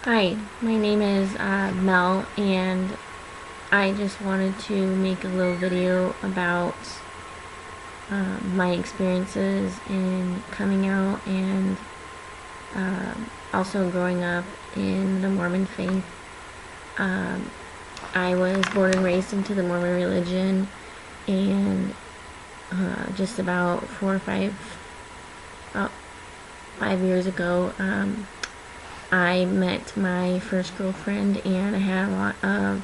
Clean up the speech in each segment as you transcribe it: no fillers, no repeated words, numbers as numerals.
Hi, my name is Mel, and I just wanted to make a little video about my experiences in coming out and also growing up in the Mormon faith. Um, I was born and raised into the Mormon religion, and just about 5 years ago, I met my first girlfriend, and I had a lot of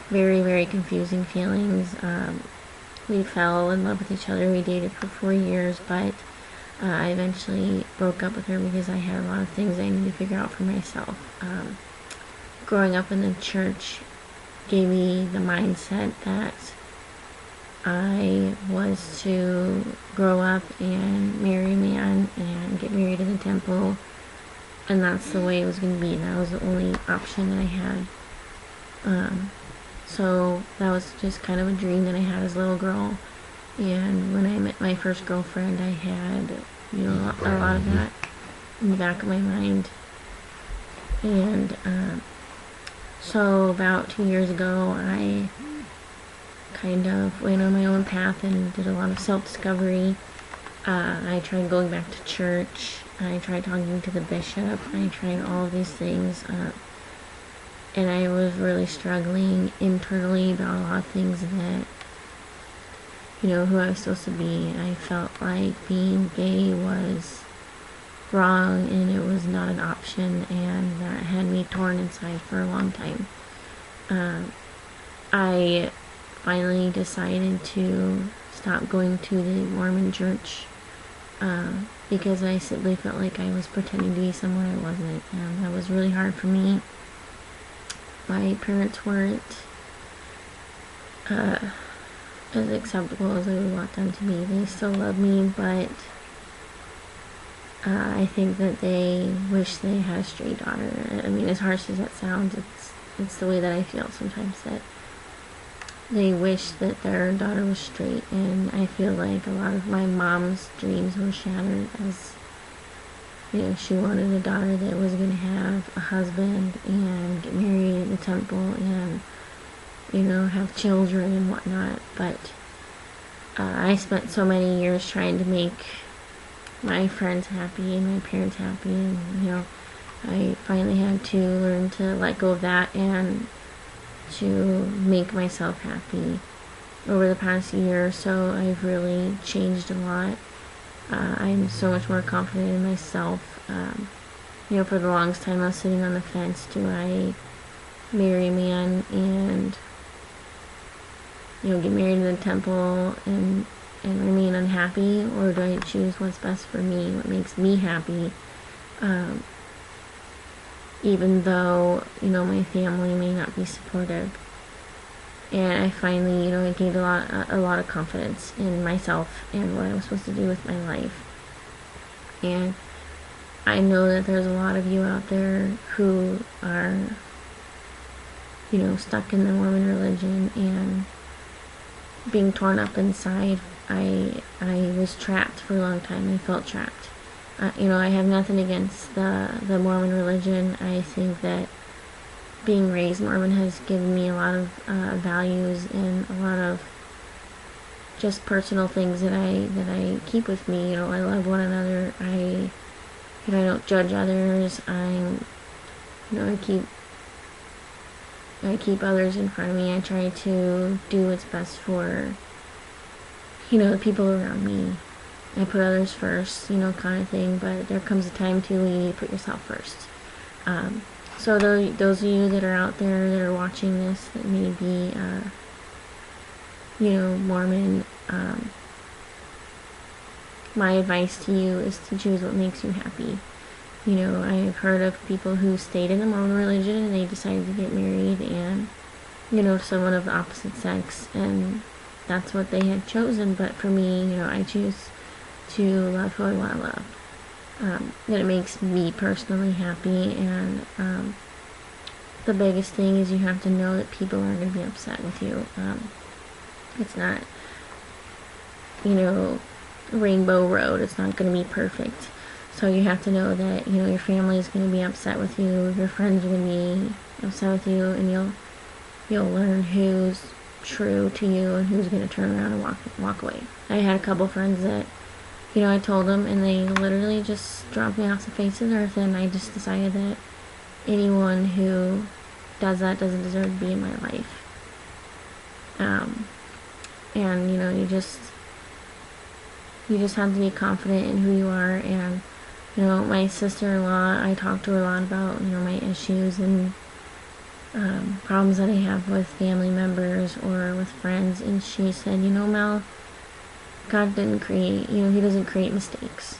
very, very confusing feelings. We fell in love with each other. We dated for 4 years, but I eventually broke up with her because I had a lot of things I needed to figure out for myself. Growing up in the church gave me the mindset that I was to grow up and marry a man and get married in the temple, and that's the way it was going to be. That was the only option that I had. So that was just kind of a dream that I had as a little girl. And when I met my first girlfriend, I had, a lot of that in the back of my mind. And so about 2 years ago, I kind of went on my own path and did a lot of self-discovery. I tried going back to church. I tried talking to the bishop. I tried all of these things. And I was really struggling internally about a lot of things that, who I was supposed to be. I felt like being gay was wrong and it was not an option, and that had me torn inside for a long time. I finally decided to stop going to the Mormon church because I simply felt like I was pretending to be someone I wasn't, and that was really hard for me. My parents weren't as acceptable as I would want them to be. They still love me, but I think that they wish they had a straight daughter. I mean, as harsh as that sounds, it's the way that I feel sometimes, that they wish that their daughter was straight, and I feel like a lot of my mom's dreams were shattered, as she wanted a daughter that was going to have a husband and get married in the temple and, have children and whatnot. But I spent so many years trying to make my friends happy and my parents happy, and, I finally had to learn to let go of that and to make myself happy. Over the past year or so, I've really changed a lot. I'm so much more confident in myself. For the longest time I was sitting on the fence. Do I marry a man and, get married in the temple and remain unhappy? Or do I choose what's best for me, what makes me happy? Even though, my family may not be supportive. And I finally, I gained a lot of confidence in myself and what I was supposed to do with my life. And I know that there's a lot of you out there who are, stuck in the Mormon religion and being torn up inside. I was trapped for a long time. I felt trapped. I have nothing against the Mormon religion. I think that being raised Mormon has given me a lot of values and a lot of just personal things that I keep with me. I love one another. I don't judge others. I keep others in front of me. I try to do what's best for, the people around me. I put others first, kind of thing, but there comes a time too when you need to put yourself first. So those of you that are out there that are watching this that may be, Mormon, my advice to you is to choose what makes you happy. I've heard of people who stayed in the Mormon religion and they decided to get married and, someone of the opposite sex, and that's what they had chosen. But for me, I choose to love who I want to love. That it makes me personally happy, and the biggest thing is you have to know that people are going to be upset with you. It's not, rainbow road. It's not going to be perfect. So you have to know that, you know, your family is going to be upset with you, your friends are going to be upset with you, and you'll learn who's true to you and who's going to turn around and walk away. I had a couple friends that, you know, I told them, and they literally just dropped me off the face of the earth, and I just decided that anyone who does that doesn't deserve to be in my life. And you know, you just have to be confident in who you are. And you know, my sister-in-law, I talked to her a lot about, you know, my issues and problems that I have with family members or with friends, and she said, you know, Mel, God didn't create, you know, he doesn't create mistakes.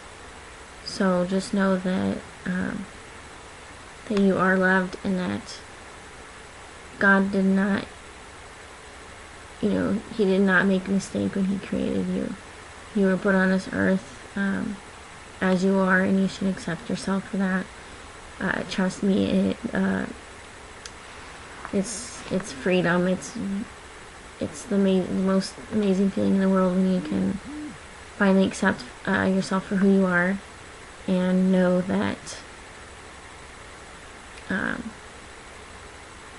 So just know that that you are loved, and that God did not, you know, he did not make a mistake when he created you. You were put on this earth as you are, and you should accept yourself for that. Trust me, it's freedom. It's the most amazing feeling in the world when you can finally accept yourself for who you are, and know that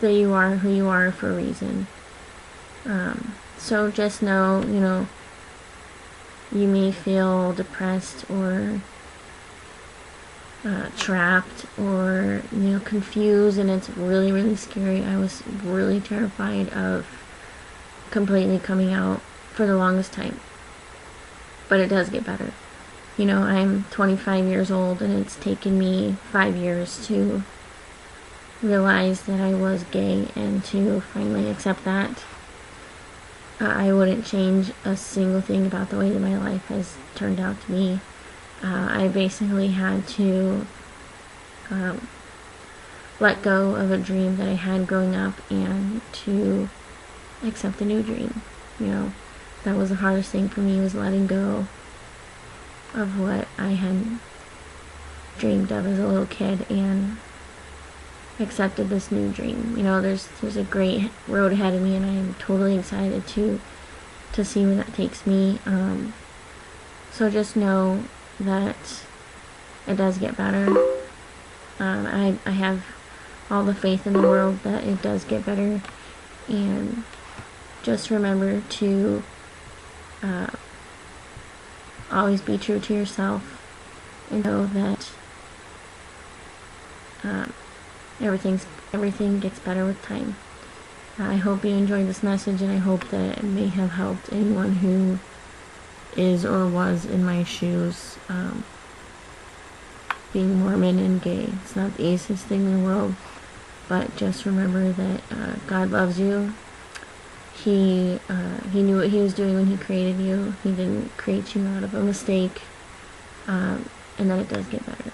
that you are who you are for a reason. So just know, you know, you may feel depressed or trapped, or, you know, confused, and it's really, really scary. I was really terrified of completely coming out for the longest time, but it does get better. You know, I'm 25 years old, and it's taken me 5 years to realize that I was gay and to finally accept that. I wouldn't change a single thing about the way that my life has turned out to be. I basically had to let go of a dream that I had growing up and to accept a new dream. You know, that was the hardest thing for me, was letting go of what I had dreamed of as a little kid and accepted this new dream. You know, there's a great road ahead of me, and I'm totally excited to see where that takes me. So just know that it does get better. I have all the faith in the world that it does get better, and just remember to always be true to yourself, and know that everything gets better with time. I hope you enjoyed this message, and I hope that it may have helped anyone who is or was in my shoes, being Mormon and gay. It's not the easiest thing in the world, but just remember that God loves you. He knew what he was doing when he created you. He didn't create you out of a mistake, and that it does get better.